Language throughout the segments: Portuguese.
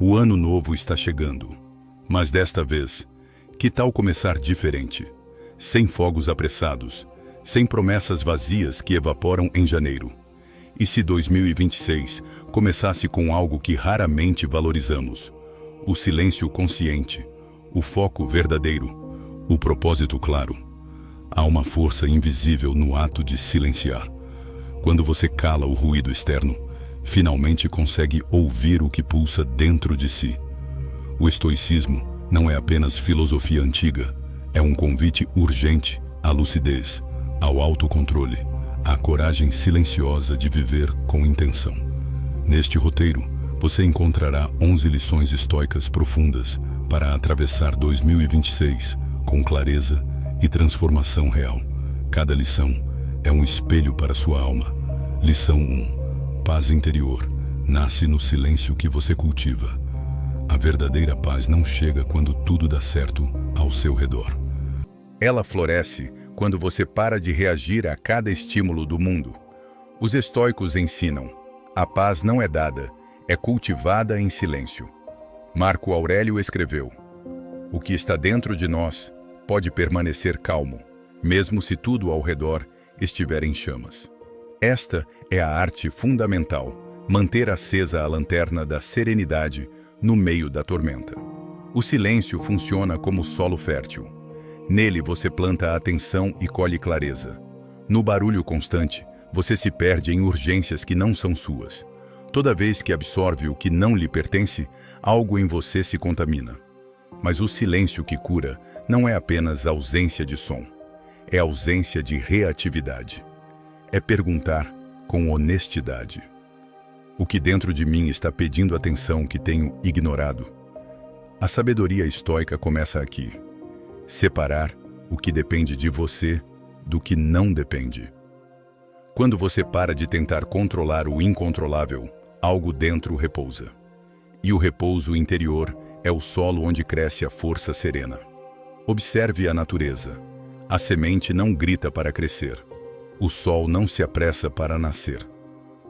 O ano novo está chegando, mas desta vez, que tal começar diferente? Sem fogos apressados, sem promessas vazias que evaporam em janeiro. E se 2026 começasse com algo que raramente valorizamos? O silêncio consciente, o foco verdadeiro, o propósito claro. Há uma força invisível no ato de silenciar. Quando você cala o ruído externo, finalmente consegue ouvir o que pulsa dentro de si. O estoicismo não é apenas filosofia antiga, é um convite urgente à lucidez, ao autocontrole, à coragem silenciosa de viver com intenção. Neste roteiro, você encontrará 11 lições estoicas profundas para atravessar 2026 com clareza e transformação real. Cada lição é um espelho para sua alma. Lição 1. Paz interior nasce no silêncio que você cultiva. A verdadeira paz não chega quando tudo dá certo ao seu redor. Ela floresce quando você para de reagir a cada estímulo do mundo. Os estoicos ensinam: a paz não é dada, é cultivada em silêncio. Marco Aurélio escreveu: o que está dentro de nós pode permanecer calmo, mesmo se tudo ao redor estiver em chamas. Esta é a arte fundamental, manter acesa a lanterna da serenidade no meio da tormenta. O silêncio funciona como solo fértil. Nele você planta atenção e colhe clareza. No barulho constante, você se perde em urgências que não são suas. Toda vez que absorve o que não lhe pertence, algo em você se contamina. Mas o silêncio que cura não é apenas ausência de som, é ausência de reatividade. É perguntar com honestidade: o que dentro de mim está pedindo atenção que tenho ignorado? A sabedoria estoica começa aqui. Separar o que depende de você do que não depende. Quando você para de tentar controlar o incontrolável, algo dentro repousa. E o repouso interior é o solo onde cresce a força serena. Observe a natureza. A semente não grita para crescer. O sol não se apressa para nascer.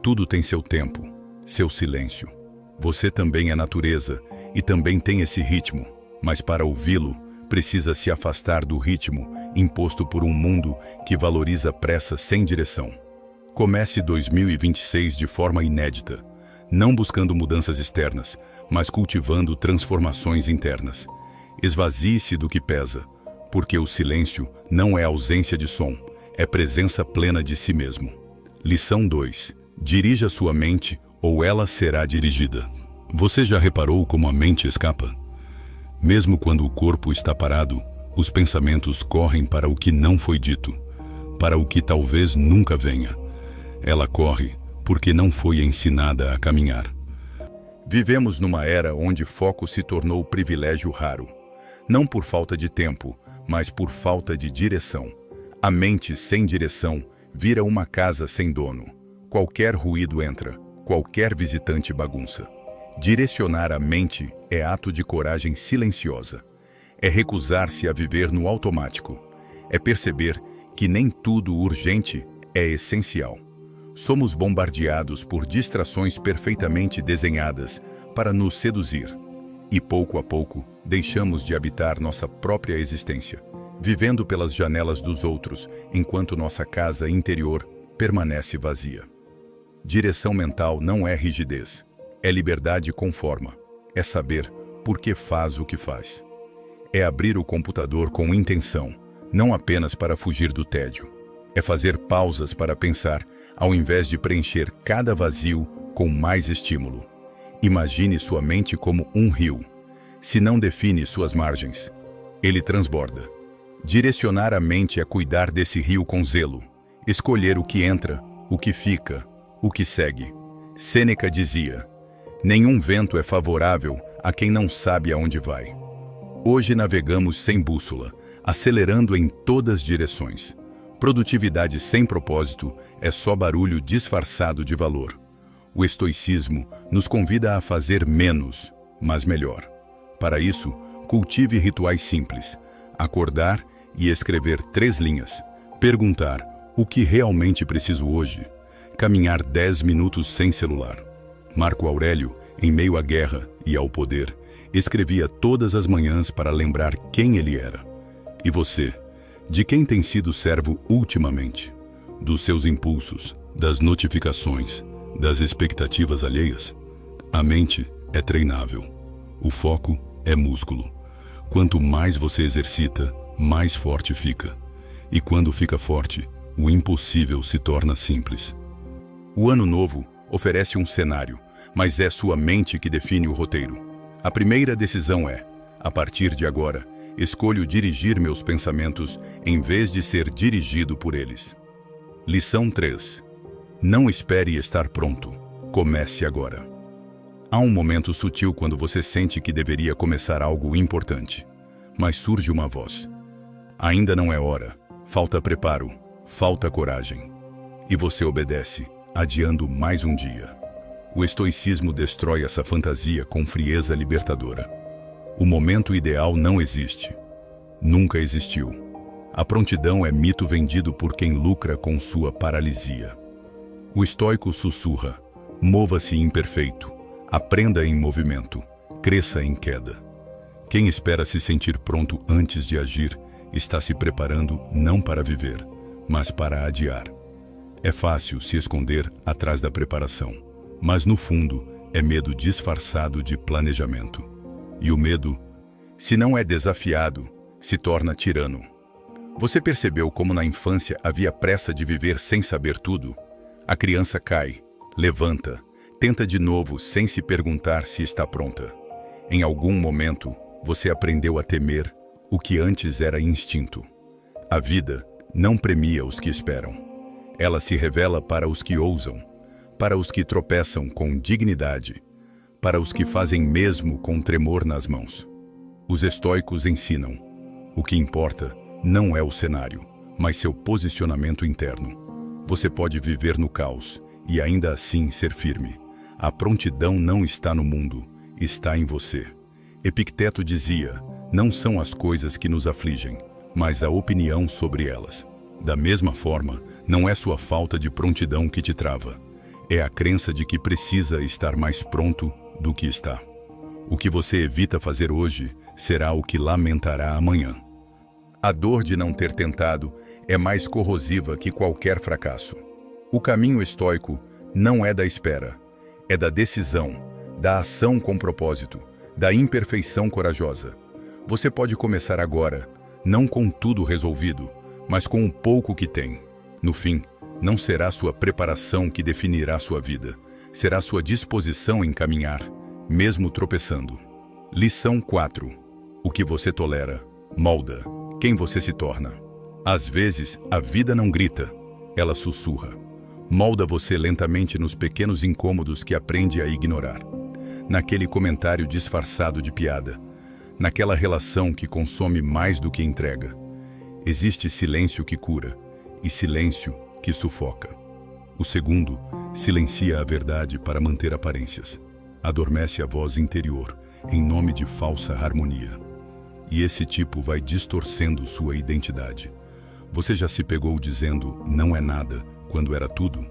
Tudo tem seu tempo, seu silêncio. Você também é natureza e também tem esse ritmo, mas para ouvi-lo, precisa se afastar do ritmo imposto por um mundo que valoriza pressa sem direção. Comece 2026 de forma inédita, não buscando mudanças externas, mas cultivando transformações internas. Esvazie-se do que pesa, porque o silêncio não é ausência de som, é presença plena de si mesmo. Lição 2. Dirija sua mente ou ela será dirigida. Você já reparou como a mente escapa? Mesmo quando o corpo está parado, os pensamentos correm para o que não foi dito, para o que talvez nunca venha. Ela corre porque não foi ensinada a caminhar. Vivemos numa era onde foco se tornou privilégio raro. Não por falta de tempo, mas por falta de direção. A mente sem direção vira uma casa sem dono. Qualquer ruído entra, qualquer visitante bagunça. Direcionar a mente é ato de coragem silenciosa. É recusar-se a viver no automático. É perceber que nem tudo urgente é essencial. Somos bombardeados por distrações perfeitamente desenhadas para nos seduzir. E pouco a pouco, deixamos de habitar nossa própria existência, vivendo pelas janelas dos outros, enquanto nossa casa interior permanece vazia. Direção mental não é rigidez, é liberdade com forma, é saber por que faz o que faz. É abrir o computador com intenção, não apenas para fugir do tédio. É fazer pausas para pensar, ao invés de preencher cada vazio com mais estímulo. Imagine sua mente como um rio. Se não define suas margens, ele transborda. Direcionar a mente é cuidar desse rio com zelo, escolher o que entra, o que fica, o que segue. Sêneca dizia: nenhum vento é favorável a quem não sabe aonde vai. Hoje navegamos sem bússola, acelerando em todas as direções. Produtividade sem propósito é só barulho disfarçado de valor. O estoicismo nos convida a fazer menos, mas melhor. Para isso, cultive rituais simples. Acordar e escrever 3 linhas. Perguntar: o que realmente preciso hoje? Caminhar 10 minutos sem celular. Marco Aurélio Em meio à guerra e ao poder, escrevia todas as manhãs para lembrar quem ele era. E você? De quem tem sido servo ultimamente? Dos seus impulsos, das notificações, das expectativas alheias? A mente é treinável. O foco é músculo. Quanto mais você exercita, mais forte fica. E quando fica forte, o impossível se torna simples. O ano novo oferece um cenário, mas é sua mente que define o roteiro. A primeira decisão é, a partir de agora, escolho dirigir meus pensamentos em vez de ser dirigido por eles. Lição 3. Não espere estar pronto. Comece agora. Há um momento sutil quando você sente que deveria começar algo importante, mas surge uma voz. Ainda não é hora. Falta preparo. Falta coragem. E você obedece, adiando mais um dia. O estoicismo destrói essa fantasia com frieza libertadora. O momento ideal não existe. Nunca existiu. A prontidão é mito vendido por quem lucra com sua paralisia. O estoico sussurra: mova-se imperfeito, aprenda em movimento, cresça em queda. Quem espera se sentir pronto antes de agir está se preparando não para viver, mas para adiar. É fácil se esconder atrás da preparação, mas no fundo é medo disfarçado de planejamento. E o medo, se não é desafiado, se torna tirano. Você percebeu como na infância havia pressa de viver sem saber tudo? A criança cai, levanta, tenta de novo sem se perguntar se está pronta. Em algum momento, você aprendeu a temer o que antes era instinto. A vida não premia os que esperam. Ela se revela para os que ousam, para os que tropeçam com dignidade, para os que fazem mesmo com tremor nas mãos. Os estoicos ensinam: o que importa não é o cenário, mas seu posicionamento interno. Você pode viver no caos e ainda assim ser firme. A prontidão não está no mundo, está em você. Epicteto dizia: não são as coisas que nos afligem, mas a opinião sobre elas. Da mesma forma, não é sua falta de prontidão que te trava. É a crença de que precisa estar mais pronto do que está. O que você evita fazer hoje será o que lamentará amanhã. A dor de não ter tentado é mais corrosiva que qualquer fracasso. O caminho estoico não é da espera, é da decisão, da ação com propósito, da imperfeição corajosa. Você pode começar agora, não com tudo resolvido, mas com o pouco que tem. No fim, não será sua preparação que definirá sua vida, será sua disposição em caminhar, mesmo tropeçando. Lição 4. O que você tolera, molda quem você se torna. Às vezes, a vida não grita, ela sussurra. Molda você lentamente nos pequenos incômodos que aprende a ignorar. Naquele comentário disfarçado de piada, naquela relação que consome mais do que entrega. Existe silêncio que cura e silêncio que sufoca. O segundo silencia a verdade para manter aparências. Adormece a voz interior em nome de falsa harmonia. E esse tipo vai distorcendo sua identidade. Você já se pegou dizendo não é nada quando era tudo?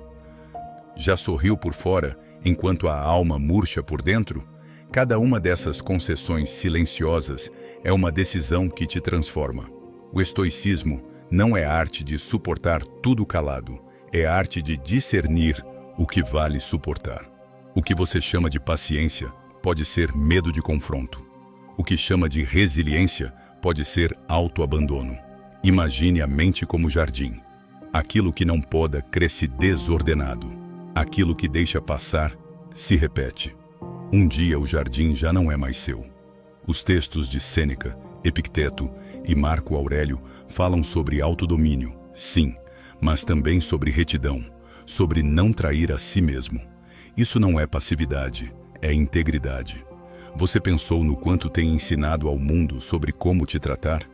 Já sorriu por fora enquanto a alma murcha por dentro? Cada uma dessas concessões silenciosas é uma decisão que te transforma. O estoicismo não é a arte de suportar tudo calado, é a arte de discernir o que vale suportar. O que você chama de paciência pode ser medo de confronto. O que chama de resiliência pode ser autoabandono. Imagine a mente como jardim. Aquilo que não poda cresce desordenado. Aquilo que deixa passar se repete. Um dia o jardim já não é mais seu. Os textos de Sêneca, Epicteto e Marco Aurélio falam sobre autodomínio, sim, mas também sobre retidão, sobre não trair a si mesmo. Isso não é passividade, é integridade. Você pensou no quanto tem ensinado ao mundo sobre como te tratar?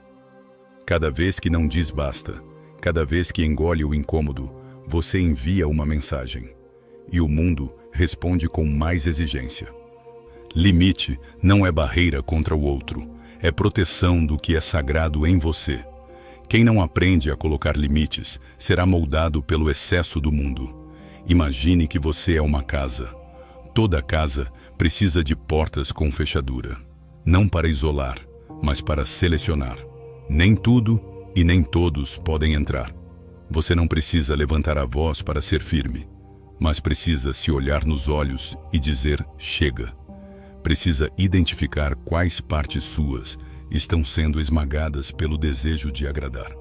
Cada vez que não diz basta, cada vez que engole o incômodo, você envia uma mensagem. E o mundo responde com mais exigência. Limite não é barreira contra o outro, é proteção do que é sagrado em você. Quem não aprende a colocar limites será moldado pelo excesso do mundo. Imagine que você é uma casa. Toda casa Precisa de portas com fechadura, não para isolar, mas para selecionar. Nem tudo e nem todos podem entrar. Você não precisa levantar a voz para ser firme, mas precisa se olhar nos olhos e dizer chega. Precisa identificar quais partes suas estão sendo esmagadas pelo desejo de agradar.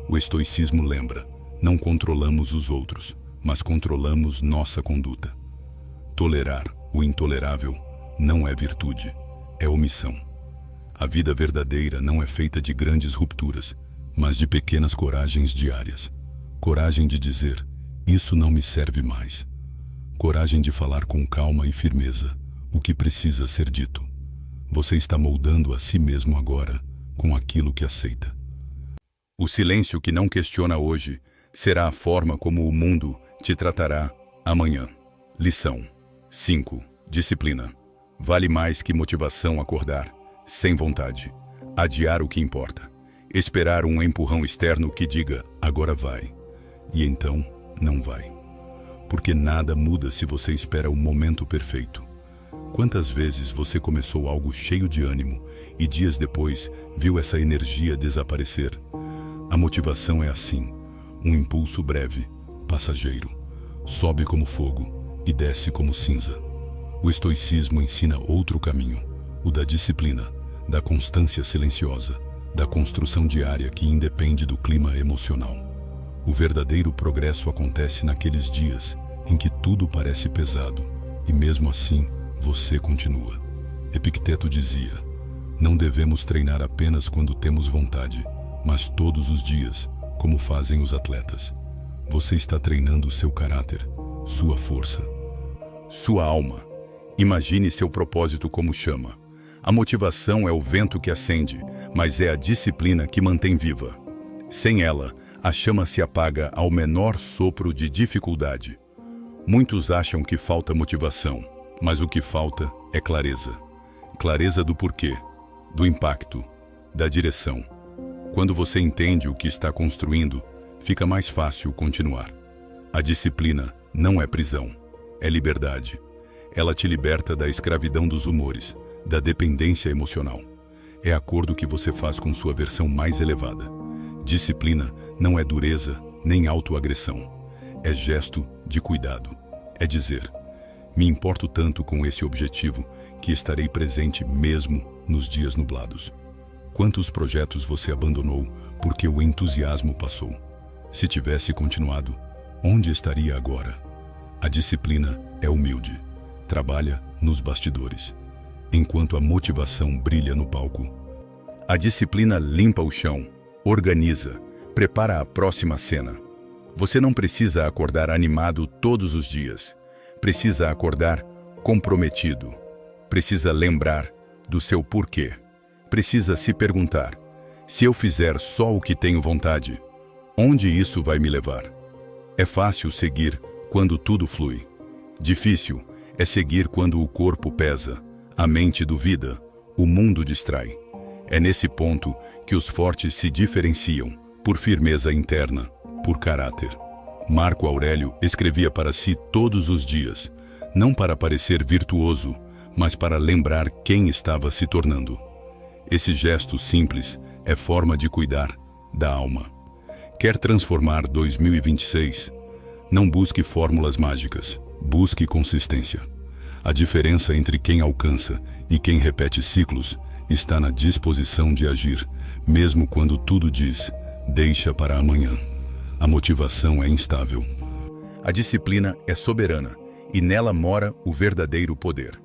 O estoicismo lembra: não controlamos os outros, mas controlamos nossa conduta. Tolerar o intolerável não é virtude, é omissão. A vida verdadeira não é feita de grandes rupturas, mas de pequenas coragens diárias. Coragem de dizer: isso não me serve mais. Coragem de falar com calma e firmeza o que precisa ser dito. Você está moldando a si mesmo agora com aquilo que aceita. O silêncio que não questiona hoje será a forma como o mundo te tratará amanhã. Lição 5. Disciplina. Vale mais que motivação acordar, sem vontade. Adiar o que importa. Esperar um empurrão externo que diga, agora vai. E então, não vai. Porque nada muda se você espera o momento perfeito. Quantas vezes você começou algo cheio de ânimo e dias depois viu essa energia desaparecer? A motivação é assim, um impulso breve, passageiro. Sobe como fogo e desce como cinza. O estoicismo ensina outro caminho, o da disciplina, da constância silenciosa, da construção diária que independe do clima emocional. O verdadeiro progresso acontece naqueles dias em que tudo parece pesado e mesmo assim você continua. Epicteto dizia: não devemos treinar apenas quando temos vontade, mas todos os dias, como fazem os atletas. Você está treinando seu caráter, sua força, sua alma. Imagine seu propósito como chama. A motivação é o vento que acende, mas é a disciplina que mantém viva. Sem ela, a chama se apaga ao menor sopro de dificuldade. Muitos acham que falta motivação, mas o que falta é clareza. Clareza do porquê, do impacto, da direção. Quando você entende o que está construindo, fica mais fácil continuar. A disciplina não é prisão, é liberdade. Ela te liberta da escravidão dos humores, da dependência emocional. É acordo que você faz com sua versão mais elevada. Disciplina não é dureza nem autoagressão. É gesto de cuidado. É dizer: me importo tanto com esse objetivo que estarei presente mesmo nos dias nublados. Quantos projetos você abandonou porque o entusiasmo passou? Se tivesse continuado, onde estaria agora? A disciplina é humilde. Trabalha nos bastidores, enquanto a motivação brilha no palco. A disciplina limpa o chão, organiza, prepara a próxima cena. Você não precisa acordar animado todos os dias. Precisa acordar comprometido. Precisa lembrar do seu porquê. Precisa se perguntar: se eu fizer só o que tenho vontade, onde isso vai me levar? É fácil seguir quando tudo flui. Difícil é seguir quando o corpo pesa, a mente duvida, o mundo distrai. É nesse ponto que os fortes se diferenciam, por firmeza interna, por caráter. Marco Aurélio escrevia para si todos os dias, não para parecer virtuoso, mas para lembrar quem estava se tornando. Esse gesto simples é forma de cuidar da alma. Quer transformar 2026? Não busque fórmulas mágicas, busque consistência. A diferença entre quem alcança e quem repete ciclos está na disposição de agir, mesmo quando tudo diz, deixa para amanhã. A motivação é instável. A disciplina é soberana e nela mora o verdadeiro poder.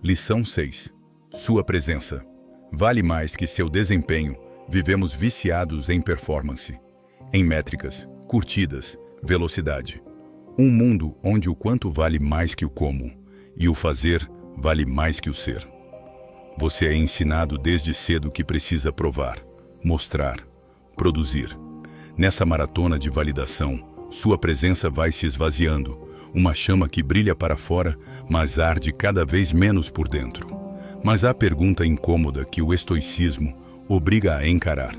Lição 6. Sua presença. Vale mais que seu desempenho. Vivemos viciados em performance, em métricas, curtidas, velocidade. Um mundo onde o quanto vale mais que o como, e o fazer vale mais que o ser. Você é ensinado desde cedo que precisa provar, mostrar, produzir. Nessa maratona de validação, sua presença vai se esvaziando, uma chama que brilha para fora, mas arde cada vez menos por dentro. Mas há a pergunta incômoda que o estoicismo obriga a encarar.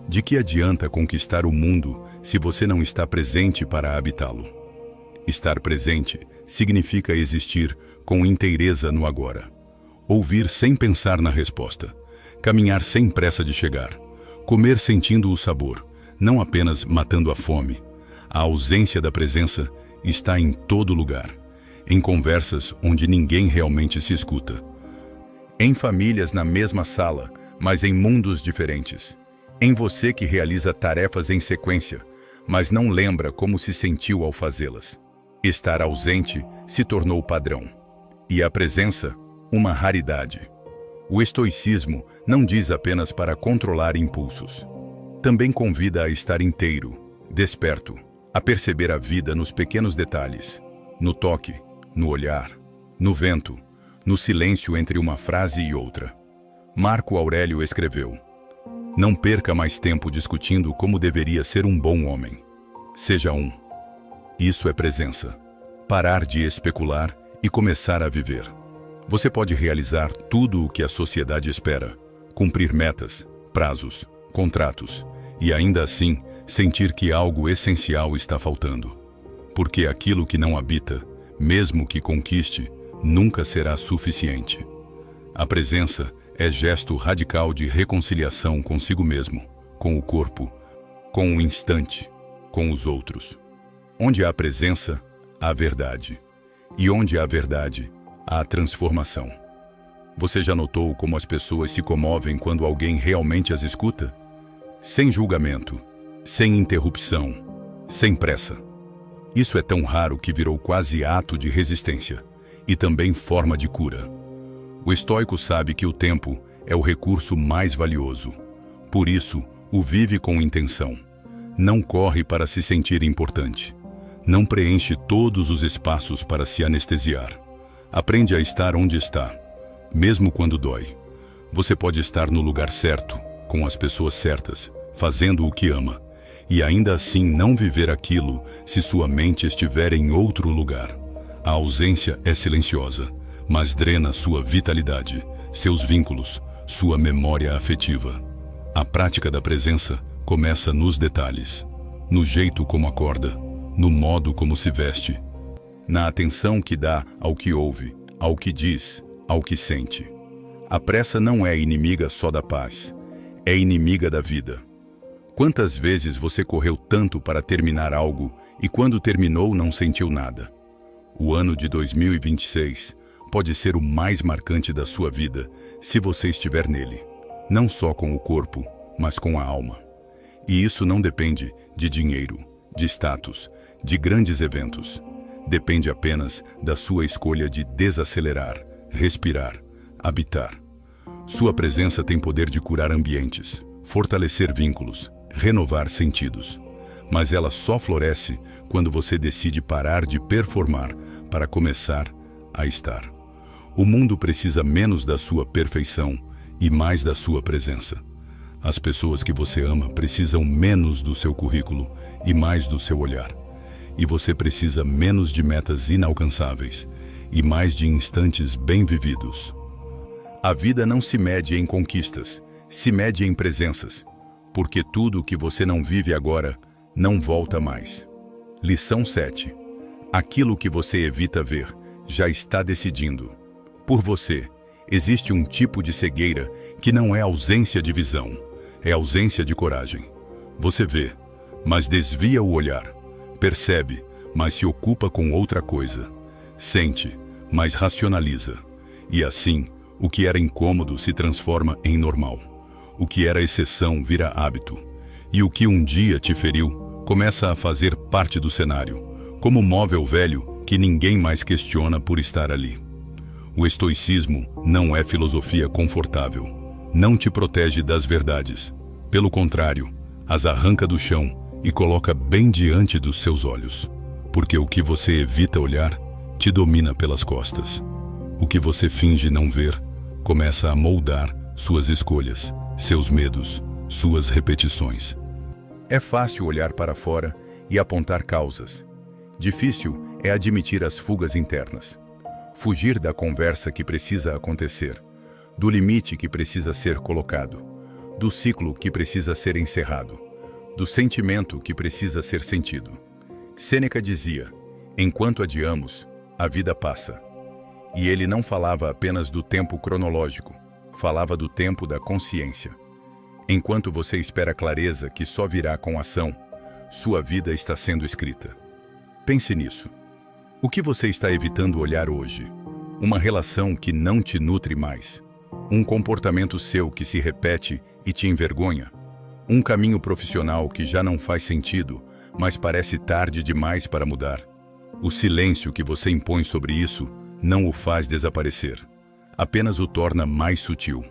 De que adianta conquistar o mundo se você não está presente para habitá-lo? Estar presente significa existir com inteireza no agora. Ouvir sem pensar na resposta. Caminhar sem pressa de chegar. Comer sentindo o sabor, não apenas matando a fome. A ausência da presença está em todo lugar. Em conversas onde ninguém realmente se escuta. Em famílias na mesma sala, mas em mundos diferentes. Em você que realiza tarefas em sequência, mas não lembra como se sentiu ao fazê-las. Estar ausente se tornou padrão. E a presença, uma raridade. O estoicismo não diz apenas para controlar impulsos. Também convida a estar inteiro, desperto, a perceber a vida nos pequenos detalhes, no toque, no olhar, no vento, no silêncio entre uma frase e outra. Marco Aurélio escreveu: "Não perca mais tempo discutindo como deveria ser um bom homem. Seja um." Isso é presença. Parar de especular e começar a viver. Você pode realizar tudo o que a sociedade espera, cumprir metas, prazos, contratos, e ainda assim sentir que algo essencial está faltando. Porque aquilo que não habita, mesmo que conquiste, nunca será suficiente. A presença é gesto radical de reconciliação consigo mesmo, com o corpo, com o instante, com os outros. Onde há presença, há verdade. E onde há verdade, há transformação. Você já notou como as pessoas se comovem quando alguém realmente as escuta? Sem julgamento, sem interrupção, sem pressa. Isso é tão raro que virou quase ato de resistência e também forma de cura. O estoico sabe que o tempo é o recurso mais valioso. Por isso, o vive com intenção. Não corre para se sentir importante. Não preenche todos os espaços para se anestesiar. Aprende a estar onde está, mesmo quando dói. Você pode estar no lugar certo, com as pessoas certas, fazendo o que ama, e ainda assim não viver aquilo se sua mente estiver em outro lugar. A ausência é silenciosa, mas drena sua vitalidade, seus vínculos, sua memória afetiva. A prática da presença começa nos detalhes, no jeito como acorda, no modo como se veste, na atenção que dá ao que ouve, ao que diz, ao que sente. A pressa não é inimiga só da paz, é inimiga da vida. Quantas vezes você correu tanto para terminar algo e quando terminou não sentiu nada? O ano de 2026 pode ser o mais marcante da sua vida se você estiver nele, não só com o corpo, mas com a alma. E isso não depende de dinheiro, de status, de grandes eventos. Depende apenas da sua escolha de desacelerar, respirar, habitar. Sua presença tem poder de curar ambientes, fortalecer vínculos, renovar sentidos. Mas ela só floresce quando você decide parar de performar para começar a estar. O mundo precisa menos da sua perfeição e mais da sua presença. As pessoas que você ama precisam menos do seu currículo e mais do seu olhar. E você precisa menos de metas inalcançáveis e mais de instantes bem vividos. A vida não se mede em conquistas, se mede em presenças, porque tudo que você não vive agora não volta mais. Lição 7. Aquilo que você evita ver já está decidindo. Por você, existe um tipo de cegueira que não é ausência de visão, é ausência de coragem. Você vê, mas desvia o olhar. Percebe, mas se ocupa com outra coisa. Sente, mas racionaliza. E assim, o que era incômodo se transforma em normal. O que era exceção vira hábito. E o que um dia te feriu começa a fazer parte do cenário, como móvel velho que ninguém mais questiona por estar ali. O estoicismo não é filosofia confortável. Não te protege das verdades. Pelo contrário, as arranca do chão e coloca bem diante dos seus olhos. Porque o que você evita olhar te domina pelas costas. O que você finge não ver começa a moldar suas escolhas, seus medos, suas repetições. É fácil olhar para fora e apontar causas. Difícil é admitir as fugas internas. Fugir da conversa que precisa acontecer, do limite que precisa ser colocado, do ciclo que precisa ser encerrado, do sentimento que precisa ser sentido. Sêneca dizia: enquanto adiamos, a vida passa. E ele não falava apenas do tempo cronológico, falava do tempo da consciência. Enquanto você espera clareza que só virá com ação, sua vida está sendo escrita. Pense nisso. O que você está evitando olhar hoje? Uma relação que não te nutre mais? Um comportamento seu que se repete e te envergonha? Um caminho profissional que já não faz sentido, mas parece tarde demais para mudar? O silêncio que você impõe sobre isso não o faz desaparecer, apenas o torna mais sutil.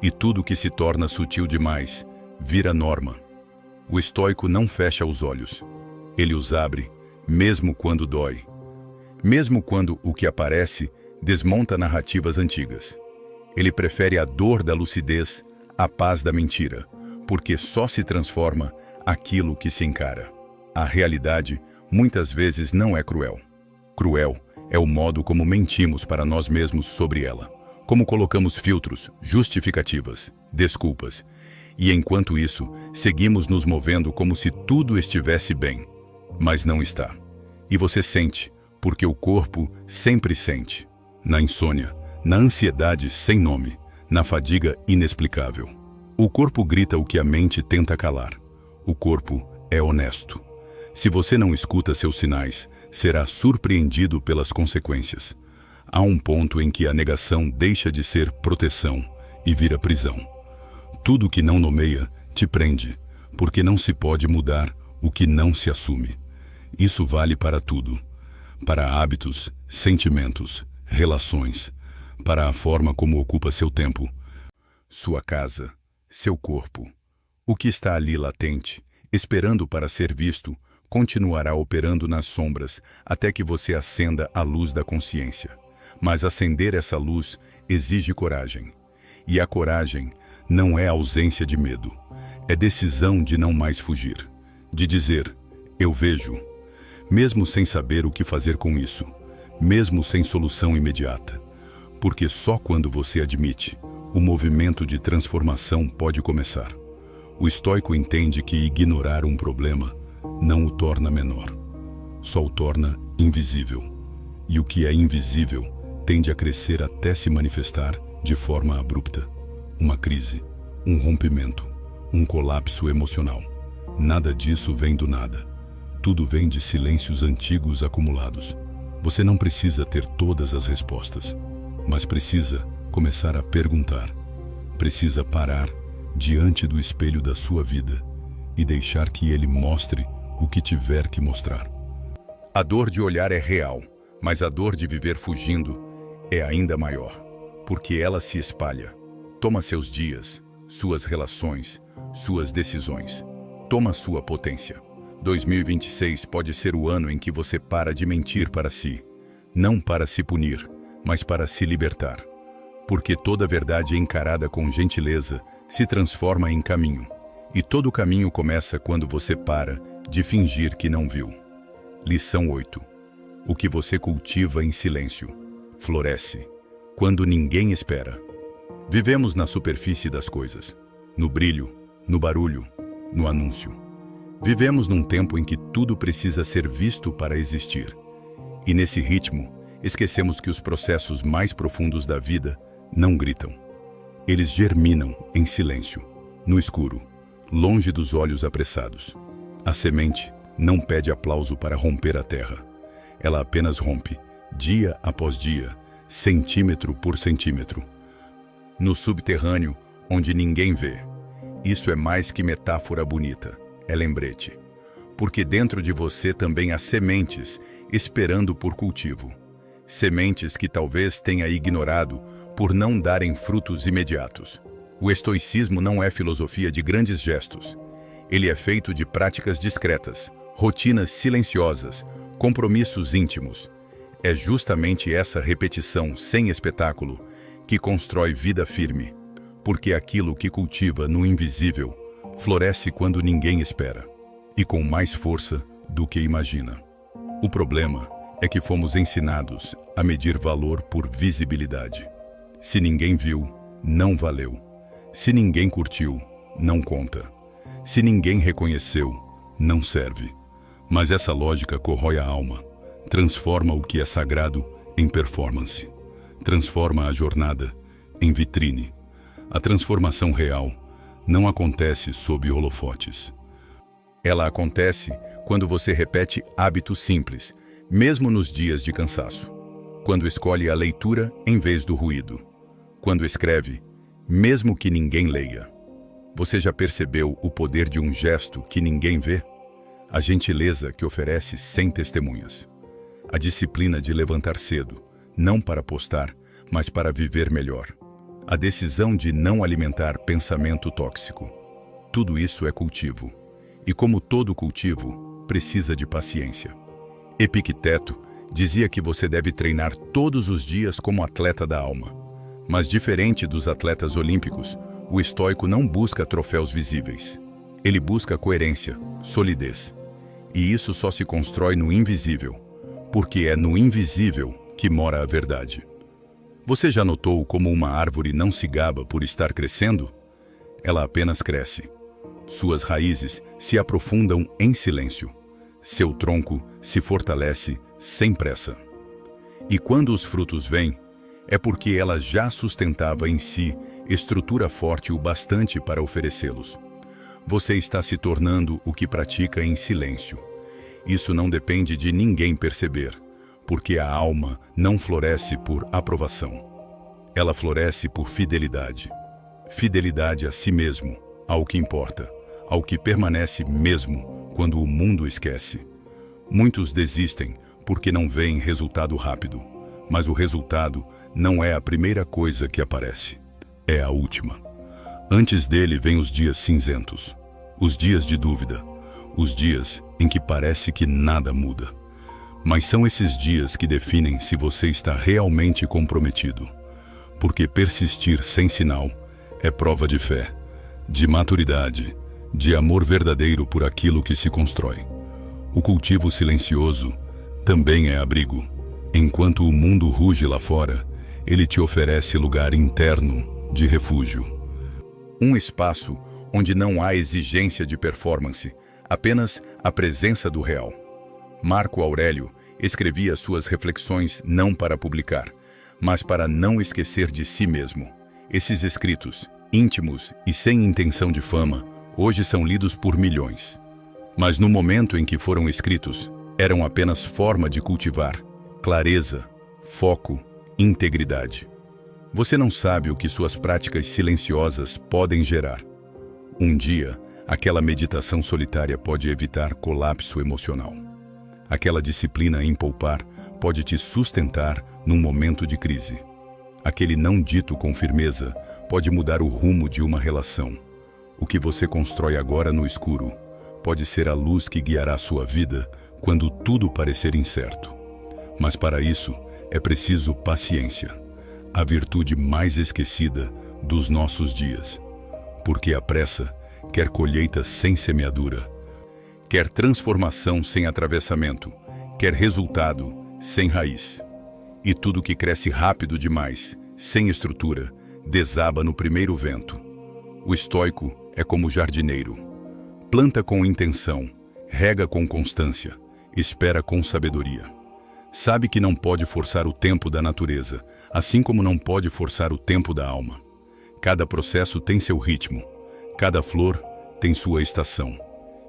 E tudo que se torna sutil demais vira norma. O estoico não fecha os olhos. Ele os abre, mesmo quando dói. Mesmo quando o que aparece desmonta narrativas antigas. Ele prefere a dor da lucidez à paz da mentira, porque só se transforma aquilo que se encara. A realidade muitas vezes não é cruel. Cruel é o modo como mentimos para nós mesmos sobre ela, como colocamos filtros, justificativas, desculpas, e enquanto isso, seguimos nos movendo como se tudo estivesse bem, mas não está. E você sente, porque o corpo sempre sente. Na insônia, na ansiedade sem nome, na fadiga inexplicável. O corpo grita o que a mente tenta calar. O corpo é honesto. Se você não escuta seus sinais, será surpreendido pelas consequências. Há um ponto em que a negação deixa de ser proteção e vira prisão. Tudo que não nomeia te prende, porque não se pode mudar o que não se assume. Isso vale para tudo. Para hábitos, sentimentos, relações, para a forma como ocupa seu tempo, sua casa, seu corpo. O que está ali latente, esperando para ser visto, continuará operando nas sombras até que você acenda a luz da consciência. Mas acender essa luz exige coragem. E a coragem não é ausência de medo, é decisão de não mais fugir. De dizer, eu vejo, mesmo sem saber o que fazer com isso, mesmo sem solução imediata. Porque só quando você admite, o movimento de transformação pode começar. O estoico entende que ignorar um problema não o torna menor, só o torna invisível. E o que é invisível tende a crescer até se manifestar de forma abrupta. Uma crise, um rompimento, um colapso emocional. Nada disso vem do nada. Tudo vem de silêncios antigos acumulados. Você não precisa ter todas as respostas, mas precisa começar a perguntar. Precisa parar diante do espelho da sua vida e deixar que ele mostre o que tiver que mostrar. A dor de olhar é real, mas a dor de viver fugindo é ainda maior, porque ela se espalha. Toma seus dias, suas relações, suas decisões. Toma sua potência. 2026 pode ser o ano em que você para de mentir para si, não para se punir, mas para se libertar. Porque toda verdade encarada com gentileza se transforma em caminho, e todo caminho começa quando você para de fingir que não viu. Lição 8. O que você cultiva em silêncio floresce quando ninguém espera. Vivemos na superfície das coisas, no brilho, no barulho, no anúncio. Vivemos num tempo em que tudo precisa ser visto para existir. E nesse ritmo, esquecemos que os processos mais profundos da vida não gritam. Eles germinam em silêncio, no escuro, longe dos olhos apressados. A semente não pede aplauso para romper a terra. Ela apenas rompe, dia após dia, centímetro por centímetro. No subterrâneo, onde ninguém vê. Isso é mais que metáfora bonita, é lembrete. Porque dentro de você também há sementes esperando por cultivo. Sementes que talvez tenha ignorado por não darem frutos imediatos. O estoicismo não é filosofia de grandes gestos. Ele é feito de práticas discretas, rotinas silenciosas, compromissos íntimos. É justamente essa repetição sem espetáculo que constrói vida firme, porque aquilo que cultiva no invisível floresce quando ninguém espera, e com mais força do que imagina. O problema é que fomos ensinados a medir valor por visibilidade. Se ninguém viu, não valeu. Se ninguém curtiu, não conta. Se ninguém reconheceu, não serve. Mas essa lógica corrói a alma, transforma o que é sagrado em performance. transforma a jornada em vitrine. A transformação real não acontece sob holofotes. Ela acontece quando você repete hábitos simples, mesmo nos dias de cansaço. Quando escolhe a leitura em vez do ruído. Quando escreve, mesmo que ninguém leia. Você já percebeu o poder de um gesto que ninguém vê? A gentileza que oferece sem testemunhas. A disciplina de levantar cedo, não para postar, mas para viver melhor. A decisão de não alimentar pensamento tóxico. Tudo isso é cultivo. E como todo cultivo, precisa de paciência. Epicteto dizia que você deve treinar todos os dias como atleta da alma. Mas diferente dos atletas olímpicos, o estoico não busca troféus visíveis. Ele busca coerência, solidez. E isso só se constrói no invisível, porque é no invisível que mora a verdade. Você já notou como uma árvore não se gaba por estar crescendo? Ela apenas cresce. Suas raízes se aprofundam em silêncio. Seu tronco se fortalece sem pressa. E quando os frutos vêm, é porque ela já sustentava em si estrutura forte o bastante para oferecê-los. Você está se tornando o que pratica em silêncio. Isso não depende de ninguém perceber, porque a alma não floresce por aprovação. Ela floresce por fidelidade. Fidelidade a si mesmo, ao que importa, ao que permanece mesmo quando o mundo esquece. Muitos desistem porque não veem resultado rápido, mas o resultado não é a primeira coisa que aparece, é a última. Antes dele vêm os dias cinzentos, os dias de dúvida, os dias em que parece que nada muda. Mas são esses dias que definem se você está realmente comprometido, porque persistir sem sinal é prova de fé, de maturidade, de amor verdadeiro por aquilo que se constrói. O cultivo silencioso também é abrigo. Enquanto o mundo ruge lá fora, ele te oferece lugar interno de refúgio. Um espaço onde não há exigência de performance, apenas a presença do real. Marco Aurélio escrevia suas reflexões não para publicar, mas para não esquecer de si mesmo. Esses escritos, íntimos e sem intenção de fama, hoje são lidos por milhões. Mas no momento em que foram escritos, eram apenas forma de cultivar clareza, foco, integridade. Você não sabe o que suas práticas silenciosas podem gerar. Um dia, aquela meditação solitária pode evitar colapso emocional. Aquela disciplina em poupar pode te sustentar num momento de crise. Aquele não dito com firmeza pode mudar o rumo de uma relação. O que você constrói agora no escuro pode ser a luz que guiará sua vida quando tudo parecer incerto. Mas para isso é preciso paciência, a virtude mais esquecida dos nossos dias. Porque a pressa quer colheita sem semeadura, quer transformação sem atravessamento, quer resultado sem raiz. E tudo que cresce rápido demais, sem estrutura, desaba no primeiro vento. O estoico é como o jardineiro. Planta com intenção, rega com constância, espera com sabedoria. Sabe que não pode forçar o tempo da natureza, assim como não pode forçar o tempo da alma. Cada processo tem seu ritmo, cada flor tem sua estação.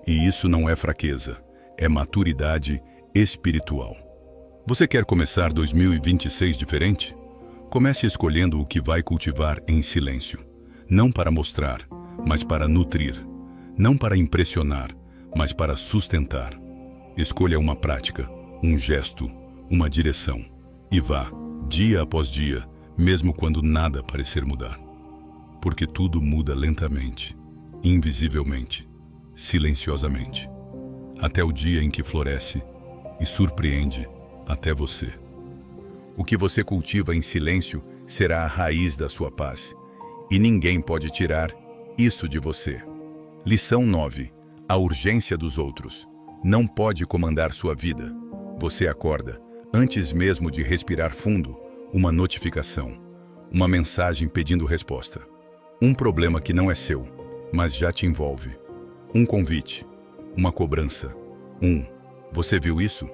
E isso não é fraqueza, é maturidade espiritual. Você quer começar 2026 diferente? Comece escolhendo o que vai cultivar em silêncio. Não para mostrar, mas para nutrir. Não para impressionar, mas para sustentar. Escolha uma prática, um gesto, uma direção. E vá, dia após dia, mesmo quando nada parecer mudar. Porque tudo muda lentamente, invisivelmente, silenciosamente. Até o dia em que floresce e surpreende até você. O que você cultiva em silêncio será a raiz da sua paz. E ninguém pode tirar isso de você. Lição 9. A urgência dos outros não pode comandar sua vida. Você acorda, antes mesmo de respirar fundo, uma notificação, uma mensagem pedindo resposta. Um problema que não é seu, mas já te envolve. Um convite, uma cobrança. Você viu isso?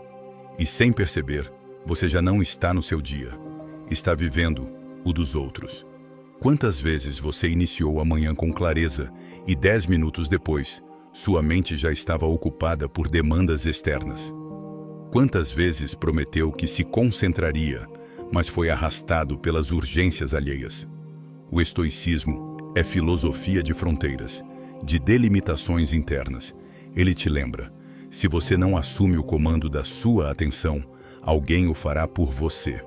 E sem perceber, você já não está no seu dia. está vivendo o dos outros. Quantas vezes você iniciou a manhã com clareza e 10 minutos depois, sua mente já estava ocupada por demandas externas? Quantas vezes prometeu que se concentraria, mas foi arrastado pelas urgências alheias? O estoicismo é filosofia de fronteiras, de delimitações internas. Ele te lembra: se você não assume o comando da sua atenção, alguém o fará por você.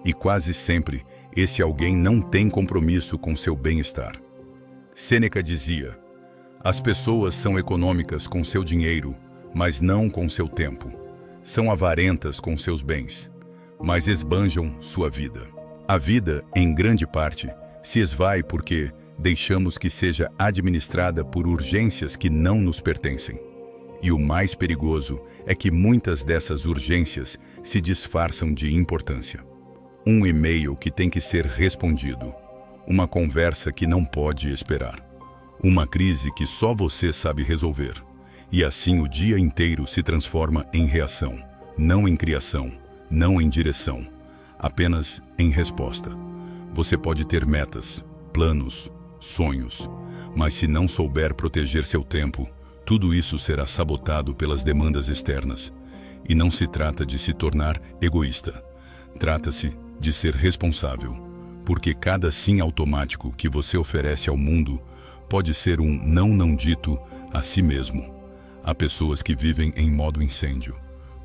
E quase sempre, esse alguém não tem compromisso com seu bem-estar. Sêneca dizia: as pessoas são econômicas com seu dinheiro, mas não com seu tempo. São avarentas com seus bens, mas esbanjam sua vida. A vida, em grande parte, se esvai porque deixamos que seja administrada por urgências que não nos pertencem. E o mais perigoso é que muitas dessas urgências se disfarçam de importância. Um e-mail que tem que ser respondido, uma conversa que não pode esperar, uma crise que só você sabe resolver. E assim o dia inteiro se transforma em reação, não em criação, não em direção, apenas em resposta. Você pode ter metas, planos, sonhos, mas se não souber proteger seu tempo, tudo isso será sabotado pelas demandas externas. E não se trata de se tornar egoísta, trata-se de ser responsável, porque cada sim automático que você oferece ao mundo pode ser um não dito a si mesmo. Há pessoas que vivem em modo incêndio.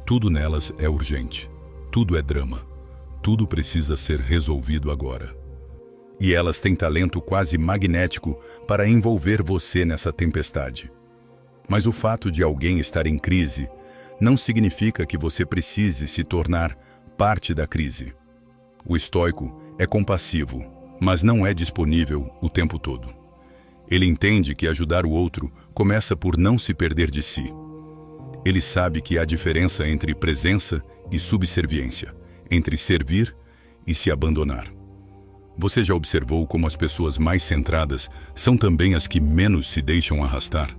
Tudo nelas é urgente, tudo é drama, tudo precisa ser resolvido agora. E elas têm talento quase magnético para envolver você nessa tempestade. Mas o fato de alguém estar em crise não significa que você precise se tornar parte da crise. O estoico é compassivo, mas não é disponível o tempo todo. Ele entende que ajudar o outro começa por não se perder de si. Ele sabe que há diferença entre presença e subserviência, entre servir e se abandonar. Você já observou como as pessoas mais centradas são também as que menos se deixam arrastar?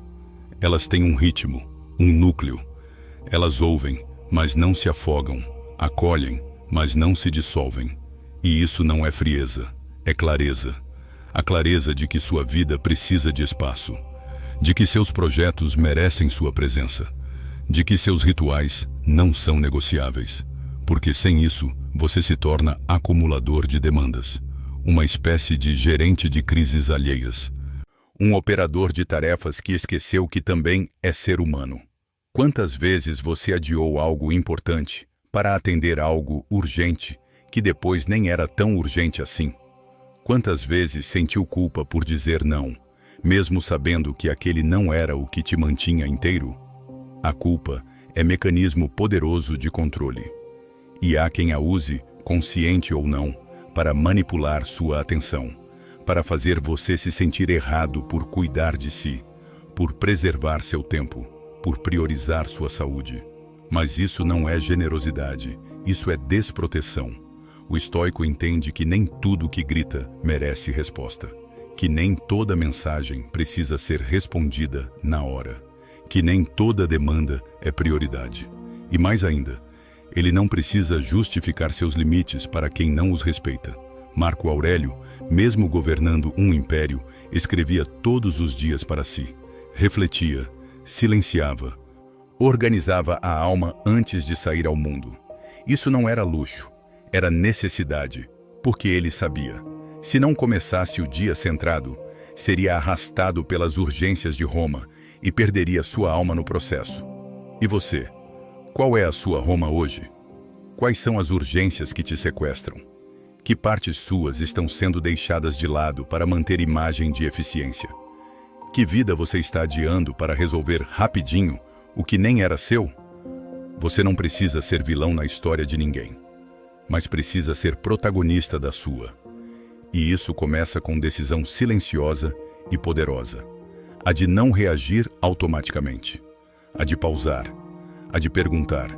Elas têm um ritmo, um núcleo. Elas ouvem, mas não se afogam, acolhem, mas não se dissolvem. E isso não é frieza, é clareza. A clareza de que sua vida precisa de espaço, de que seus projetos merecem sua presença, de que seus rituais não são negociáveis, porque sem isso você se torna acumulador de demandas, uma espécie de gerente de crises alheias, um operador de tarefas que esqueceu que também é ser humano. Quantas vezes você adiou algo importante para atender algo urgente que depois nem era tão urgente assim? Quantas vezes sentiu culpa por dizer não, mesmo sabendo que aquele não era o que te mantinha inteiro? A culpa é mecanismo poderoso de controle. E há quem a use, consciente ou não, para manipular sua atenção, para fazer você se sentir errado por cuidar de si, por preservar seu tempo, por priorizar sua saúde. Mas isso não é generosidade, isso é desproteção. O estoico entende que nem tudo que grita merece resposta, que nem toda mensagem precisa ser respondida na hora, que nem toda demanda é prioridade. E mais ainda, ele não precisa justificar seus limites para quem não os respeita. Marco Aurélio, mesmo governando um império, escrevia todos os dias para si, refletia, silenciava, organizava a alma antes de sair ao mundo. Isso não era luxo. Era necessidade, porque ele sabia, se não começasse o dia centrado, seria arrastado pelas urgências de Roma e perderia sua alma no processo. E você? Qual é a sua Roma hoje? Quais são as urgências que te sequestram? Que partes suas estão sendo deixadas de lado para manter imagem de eficiência? Que vida você está adiando para resolver rapidinho o que nem era seu? Você não precisa ser vilão na história de ninguém, mas precisa ser protagonista da sua. E isso começa com decisão silenciosa e poderosa. A de não reagir automaticamente. A de pausar. A de perguntar: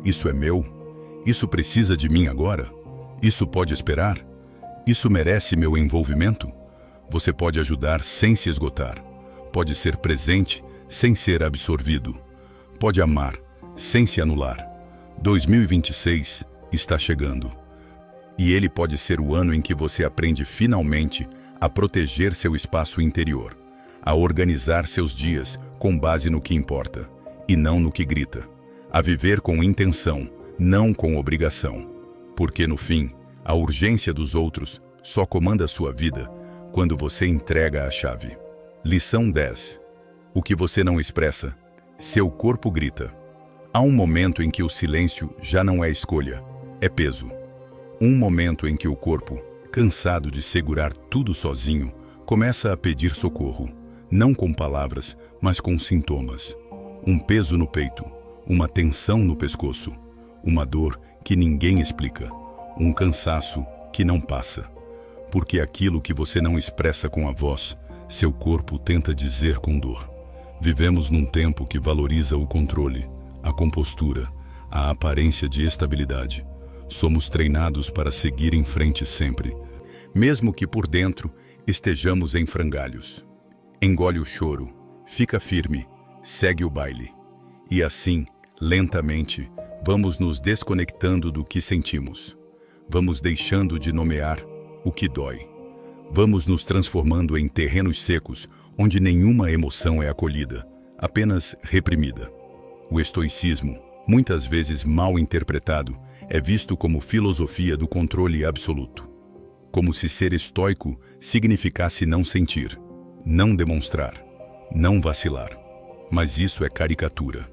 isso é meu? Isso precisa de mim agora? Isso pode esperar? Isso merece meu envolvimento? Você pode ajudar sem se esgotar. Pode ser presente sem ser absorvido. Pode amar sem se anular. 2026 está chegando. E ele pode ser o ano em que você aprende finalmente a proteger seu espaço interior, a organizar seus dias com base no que importa, e não no que grita, a viver com intenção, não com obrigação. Porque, no fim, a urgência dos outros só comanda sua vida quando você entrega a chave. Lição 10. O que você não expressa, seu corpo grita. Há um momento em que o silêncio já não é escolha, é peso. Um momento em que o corpo, cansado de segurar tudo sozinho, começa a pedir socorro, não com palavras, mas com sintomas. Um peso no peito, uma tensão no pescoço, uma dor que ninguém explica, um cansaço que não passa. Porque aquilo que você não expressa com a voz, seu corpo tenta dizer com dor. Vivemos num tempo que valoriza o controle, a compostura, a aparência de estabilidade. Somos treinados para seguir em frente sempre, mesmo que por dentro estejamos em frangalhos. Engole o choro, fica firme, segue o baile. E assim, lentamente, vamos nos desconectando do que sentimos. Vamos deixando de nomear o que dói. Vamos nos transformando em terrenos secos, onde nenhuma emoção é acolhida, apenas reprimida. O estoicismo, muitas vezes mal interpretado, é visto como filosofia do controle absoluto. Como se ser estoico significasse não sentir, não demonstrar, não vacilar. Mas isso é caricatura.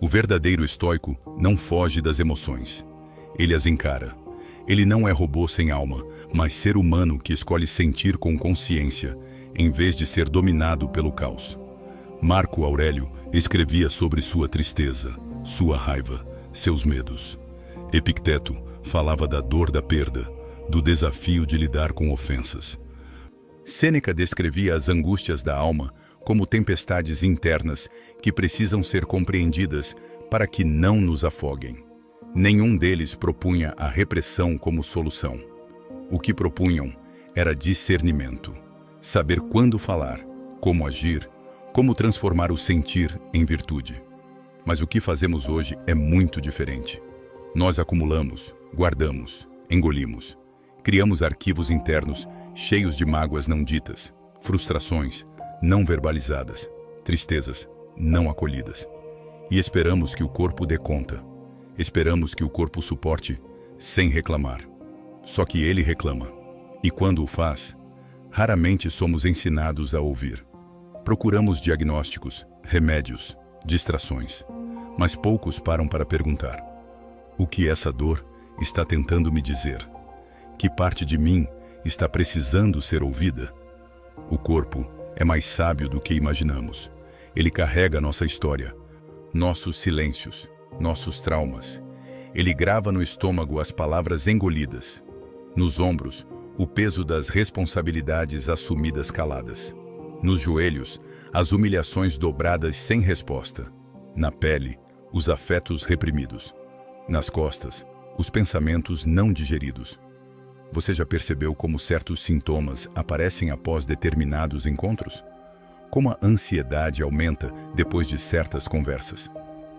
O verdadeiro estoico não foge das emoções. Ele as encara. Ele não é robô sem alma, mas ser humano que escolhe sentir com consciência, em vez de ser dominado pelo caos. Marco Aurélio escrevia sobre sua tristeza, sua raiva, seus medos. Epicteto falava da dor da perda, do desafio de lidar com ofensas. Sêneca descrevia as angústias da alma como tempestades internas que precisam ser compreendidas para que não nos afoguem. Nenhum deles propunha a repressão como solução. O que propunham era discernimento, saber quando falar, como agir, como transformar o sentir em virtude. Mas o que fazemos hoje é muito diferente. Nós acumulamos, guardamos, engolimos. Criamos arquivos internos cheios de mágoas não ditas, frustrações não verbalizadas, tristezas não acolhidas. E esperamos que o corpo dê conta. Esperamos que o corpo suporte sem reclamar. Só que ele reclama. E quando o faz, raramente somos ensinados a ouvir. Procuramos diagnósticos, remédios, distrações, mas poucos param para perguntar: o que essa dor está tentando me dizer? Que parte de mim está precisando ser ouvida? O corpo é mais sábio do que imaginamos. Ele carrega nossa história, nossos silêncios, nossos traumas. Ele grava no estômago as palavras engolidas, nos ombros, o peso das responsabilidades assumidas caladas, nos joelhos, as humilhações dobradas sem resposta, na pele, os afetos reprimidos, nas costas, os pensamentos não digeridos. Você já percebeu como certos sintomas aparecem após determinados encontros? Como a ansiedade aumenta depois de certas conversas?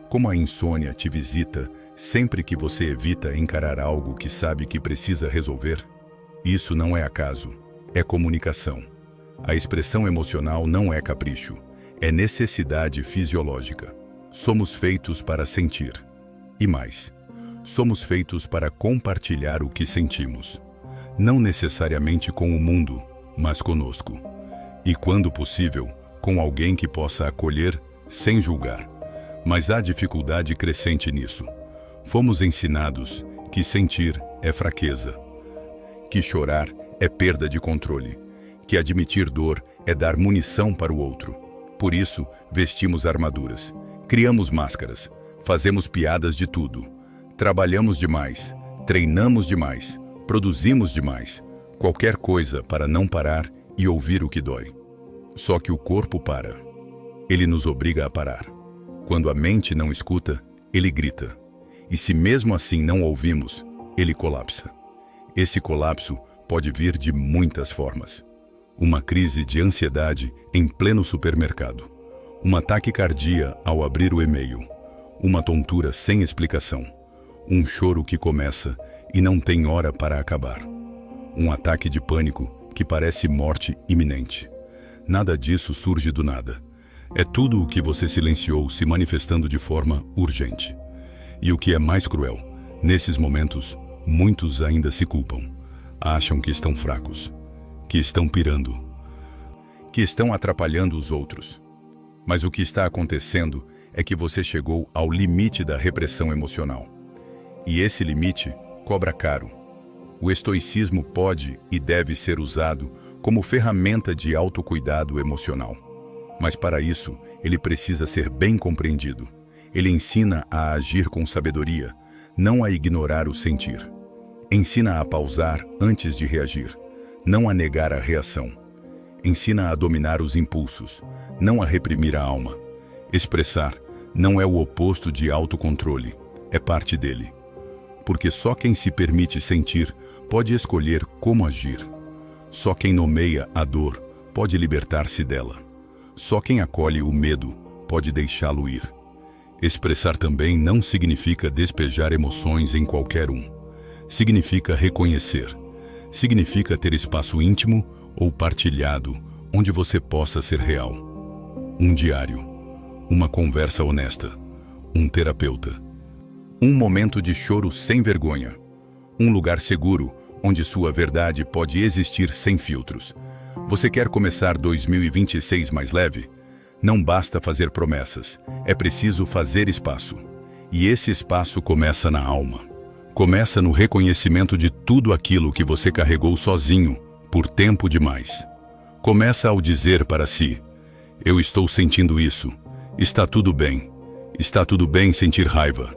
Como a insônia te visita sempre que você evita encarar algo que sabe que precisa resolver? Isso não é acaso, é comunicação. A expressão emocional não é capricho, é necessidade fisiológica. Somos feitos para sentir. E mais, somos feitos para compartilhar o que sentimos. Não necessariamente com o mundo, mas conosco. E quando possível, com alguém que possa acolher sem julgar. Mas há dificuldade crescente nisso. Fomos ensinados que sentir é fraqueza, que chorar é perda de controle, que admitir dor é dar munição para o outro. Por isso, vestimos armaduras, criamos máscaras, fazemos piadas de tudo, trabalhamos demais, treinamos demais, produzimos demais, qualquer coisa para não parar e ouvir o que dói. Só que o corpo para. Ele nos obriga a parar. Quando a mente não escuta, ele grita. E se mesmo assim não ouvimos, ele colapsa. Esse colapso pode vir de muitas formas. Uma crise de ansiedade em pleno supermercado. Uma taquicardia ao abrir o e-mail. Uma tontura sem explicação. Um choro que começa e não tem hora para acabar. Um ataque de pânico que parece morte iminente. Nada disso surge do nada. É tudo o que você silenciou se manifestando de forma urgente. E o que é mais cruel, nesses momentos, muitos ainda se culpam. Acham que estão fracos, que estão pirando, que estão atrapalhando os outros. Mas o que está acontecendo é que você chegou ao limite da repressão emocional. E esse limite cobra caro. O estoicismo pode e deve ser usado como ferramenta de autocuidado emocional. Mas para isso, ele precisa ser bem compreendido. Ele ensina a agir com sabedoria, não a ignorar o sentir. Ensina a pausar antes de reagir, não a negar a reação. Ensina a dominar os impulsos, não a reprimir a alma. Expressar não é o oposto de autocontrole, é parte dele. Porque só quem se permite sentir pode escolher como agir. Só quem nomeia a dor pode libertar-se dela. Só quem acolhe o medo pode deixá-lo ir. Expressar também não significa despejar emoções em qualquer um. Significa reconhecer. Significa ter espaço íntimo ou partilhado onde você possa ser real. Um diário. Uma conversa honesta. Um terapeuta. Um momento de choro sem vergonha. Um lugar seguro onde sua verdade pode existir sem filtros. Você quer começar 2026 mais leve? Não basta fazer promessas, é preciso fazer espaço. E esse espaço começa na alma. Começa no reconhecimento de tudo aquilo que você carregou sozinho, por tempo demais. Começa ao dizer para si: eu estou sentindo isso, está tudo bem. Está tudo bem sentir raiva.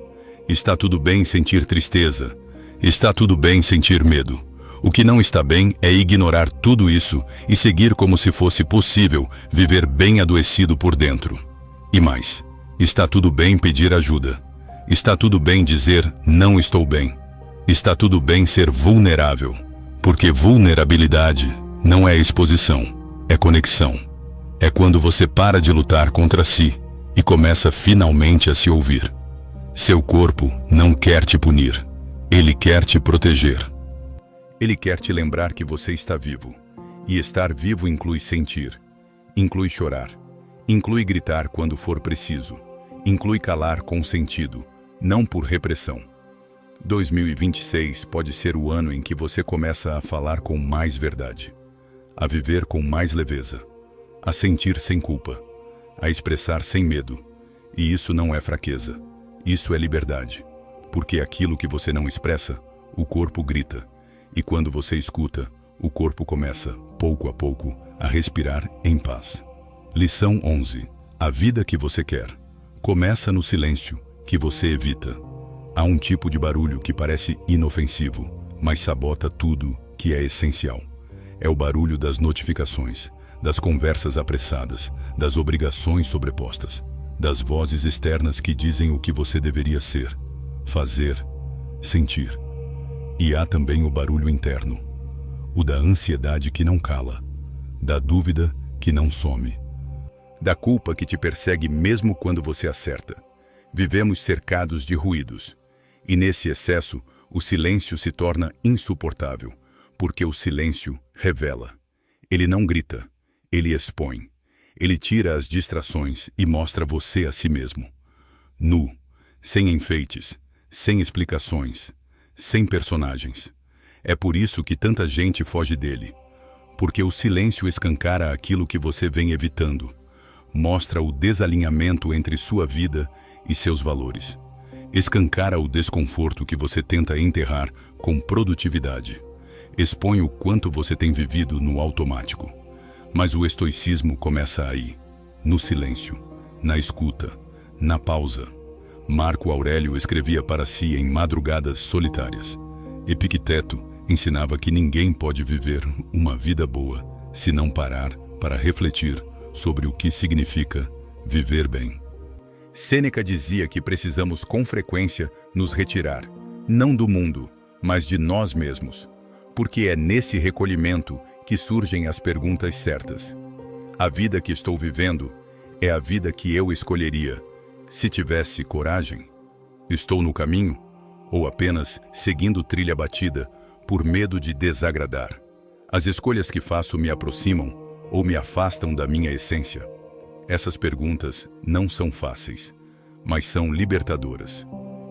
Está tudo bem sentir tristeza. Está tudo bem sentir medo. O que não está bem é ignorar tudo isso e seguir como se fosse possível viver bem adoecido por dentro. E mais, está tudo bem pedir ajuda. Está tudo bem dizer não estou bem. Está tudo bem ser vulnerável. Porque vulnerabilidade não é exposição, é conexão. É quando você para de lutar contra si e começa finalmente a se ouvir. Seu corpo não quer te punir. Ele quer te proteger. Ele quer te lembrar que você está vivo. E estar vivo inclui sentir, inclui chorar, inclui gritar quando for preciso, inclui calar com sentido, não por repressão. 2026 pode ser o ano em que você começa a falar com mais verdade, a viver com mais leveza, a sentir sem culpa, a expressar sem medo. E isso não é fraqueza, isso é liberdade. Porque aquilo que você não expressa, o corpo grita. E quando você escuta, o corpo começa, pouco a pouco, a respirar em paz. Lição 11. A vida que você quer começa no silêncio que você evita. Há um tipo de barulho que parece inofensivo, mas sabota tudo que é essencial. É o barulho das notificações, das conversas apressadas, das obrigações sobrepostas, das vozes externas que dizem o que você deveria ser, fazer, sentir. E há também o barulho interno, o da ansiedade que não cala, da dúvida que não some, da culpa que te persegue mesmo quando você acerta. Vivemos cercados de ruídos, e nesse excesso, o silêncio se torna insuportável, porque o silêncio revela. Ele não grita, ele expõe. Ele tira as distrações e mostra você a si mesmo. Nu, sem enfeites, sem explicações, sem personagens. É por isso que tanta gente foge dele. Porque o silêncio escancara aquilo que você vem evitando. Mostra o desalinhamento entre sua vida e seus valores. Escancara o desconforto que você tenta enterrar com produtividade. Expõe o quanto você tem vivido no automático. Mas o estoicismo começa aí, no silêncio, na escuta, na pausa. Marco Aurélio escrevia para si em madrugadas solitárias. Epicteto ensinava que ninguém pode viver uma vida boa se não parar para refletir sobre o que significa viver bem. Sêneca dizia que precisamos com frequência nos retirar, não do mundo, mas de nós mesmos, porque é nesse recolhimento que surgem as perguntas certas. A vida que estou vivendo é a vida que eu escolheria se tivesse coragem? Estou no caminho ou apenas seguindo trilha batida por medo de desagradar? As escolhas que faço me aproximam ou me afastam da minha essência? Essas perguntas não são fáceis, mas são libertadoras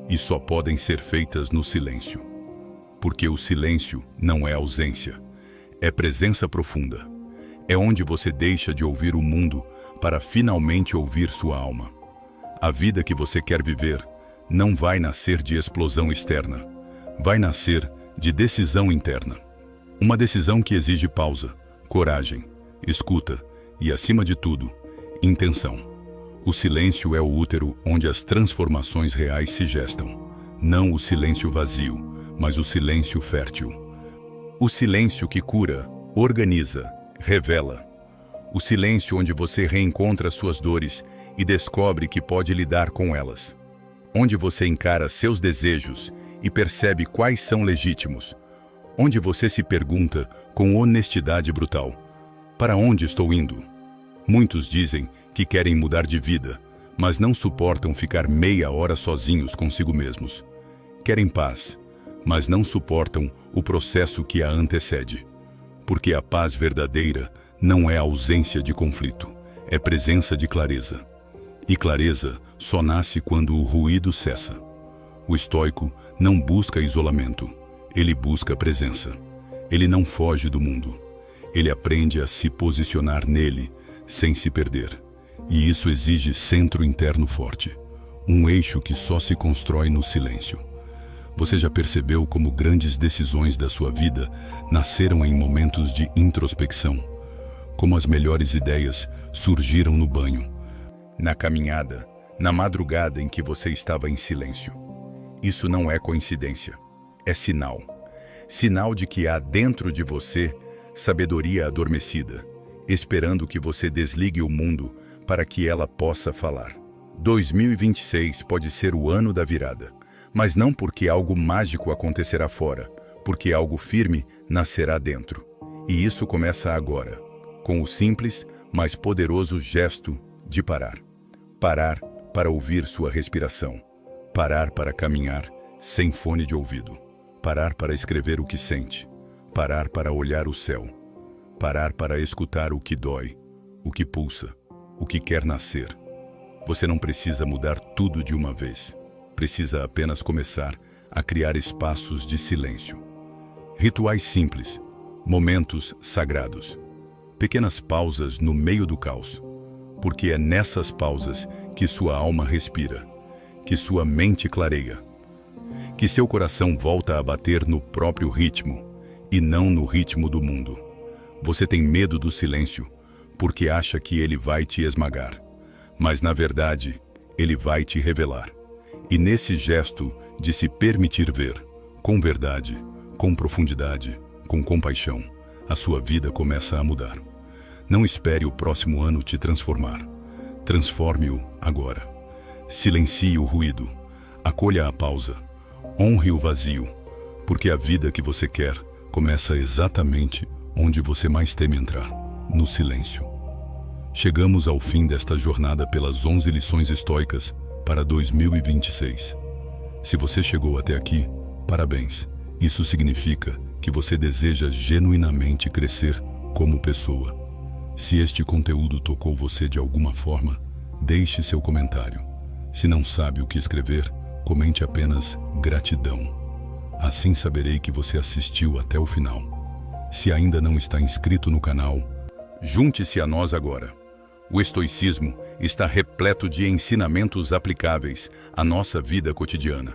e só podem ser feitas no silêncio. Porque o silêncio não é ausência, é presença profunda. É onde você deixa de ouvir o mundo para finalmente ouvir sua alma. A vida que você quer viver não vai nascer de explosão externa, vai nascer de decisão interna. Uma decisão que exige pausa, coragem, escuta e, acima de tudo, intenção. O silêncio é o útero onde as transformações reais se gestam. Não o silêncio vazio, mas o silêncio fértil. O silêncio que cura, organiza, revela. O silêncio onde você reencontra suas dores e descobre que pode lidar com elas. Onde você encara seus desejos e percebe quais são legítimos. Onde você se pergunta com honestidade brutal: para onde estou indo? Muitos dizem que querem mudar de vida, mas não suportam ficar meia hora sozinhos consigo mesmos. Querem paz, mas não suportam o processo que a antecede. Porque a paz verdadeira não é ausência de conflito, é presença de clareza. E clareza só nasce quando o ruído cessa. O estoico não busca isolamento, ele busca presença. Ele não foge do mundo, ele aprende a se posicionar nele sem se perder. E isso exige centro interno forte, um eixo que só se constrói no silêncio. Você já percebeu como grandes decisões da sua vida nasceram em momentos de introspecção? Como as melhores ideias surgiram no banho, na caminhada, na madrugada em que você estava em silêncio. Isso não é coincidência, é sinal. Sinal de que há dentro de você sabedoria adormecida, esperando que você desligue o mundo para que ela possa falar. 2026 pode ser o ano da virada, mas não porque algo mágico acontecerá fora, porque algo firme nascerá dentro. E isso começa agora, com o simples, mas poderoso gesto de parar. Parar para ouvir sua respiração. Parar para caminhar sem fone de ouvido. Parar para escrever o que sente. Parar para olhar o céu. Parar para escutar o que dói, o que pulsa, o que quer nascer. Você não precisa mudar tudo de uma vez. Precisa apenas começar a criar espaços de silêncio. Rituais simples, momentos sagrados. Pequenas pausas no meio do caos. Porque é nessas pausas que sua alma respira, que sua mente clareia, que seu coração volta a bater no próprio ritmo e não no ritmo do mundo. Você tem medo do silêncio porque acha que ele vai te esmagar, mas na verdade ele vai te revelar. E nesse gesto de se permitir ver, com verdade, com profundidade, com compaixão, a sua vida começa a mudar. Não espere o próximo ano te transformar. Transforme-o agora. Silencie o ruído. Acolha a pausa. Honre o vazio. Porque a vida que você quer começa exatamente onde você mais teme entrar, no silêncio. Chegamos ao fim desta jornada pelas 11 lições estoicas para 2026. Se você chegou até aqui, parabéns. Isso significa que você deseja genuinamente crescer como pessoa. Se este conteúdo tocou você de alguma forma, deixe seu comentário. Se não sabe o que escrever, comente apenas gratidão. Assim saberei que você assistiu até o final. Se ainda não está inscrito no canal, junte-se a nós agora. O estoicismo está repleto de ensinamentos aplicáveis à nossa vida cotidiana.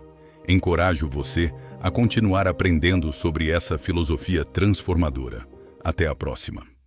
Encorajo você a continuar aprendendo sobre essa filosofia transformadora. Até a próxima.